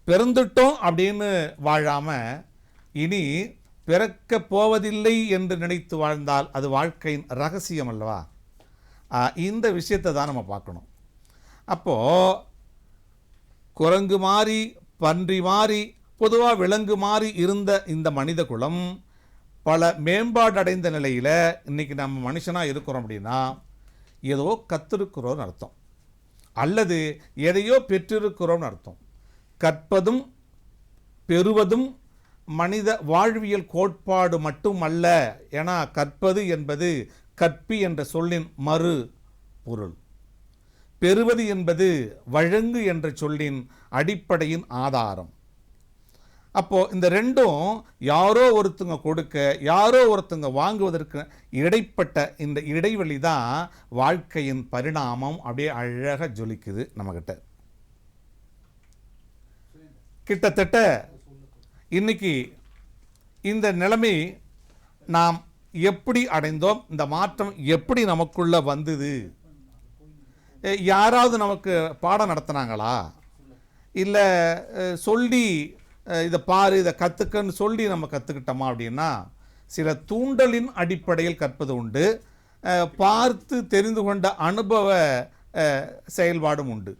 பிறந்துட்டோம் அப்படின்னு வாழாமல் இனி பிறக்க போவதில்லை என்று நினைத்து வாழ்ந்தால் அது வாழ்க்கையின் ரகசியம் அல்லவா? இந்த விஷயத்தை தான் நம்ம பார்க்கணும். அப்போது குரங்கு மாறி பன்றி மாறி பொதுவாக விலங்கு மாறி இருந்த இந்த மனித குலம் பல மேம்பாடு அடைந்த நிலையில் இன்றைக்கி நம்ம மனுஷனாக இருக்கிறோம் அப்படின்னா ஏதோ கற்றிருக்கிறோன்னு அர்த்தம், அல்லது எதையோ பெற்றிருக்கிறோம்னு அர்த்தம். கற்பதும் பெறுவதும் மனித வாழ்வியல் கோட்பாடு மட்டுமல்ல. ஏன்னா கற்பது என்பது கற்பி என்ற சொல்லின் மறு பொருள், பெறுவது என்பது வழங்கு என்ற சொல்லின் அடிப்படையின் ஆதாரம். அப்போது இந்த ரெண்டும் யாரோ ஒருத்தங்க கொடுக்க யாரோ ஒருத்தங்க வாங்குவதற்கு இடைப்பட்ட இந்த இடைவெளி தான் வாழ்க்கையின் பரிணாமம். அப்படியே அழகாக ஜொலிக்குது நம்மக்கிட்ட. கிட்டத்தட்ட இன்னைக்கு இந்த நிலைமை நாம் எப்படி அடைந்தோம், இந்த மாற்றம் எப்படி நமக்குள்ள வந்தது? யாராவது நமக்கு பாடம் நடத்தினாங்களா, இல்லை சொல்லி இதை பாரு இதை கற்றுக்கன்னு சொல்லி நம்ம கற்றுக்கிட்டோமா அப்படின்னா சில தூண்டலின் அடிப்படையில் கற்பது உண்டு, பார்த்து தெரிந்து கொண்ட அனுபவ செயல்பாடும் உண்டு.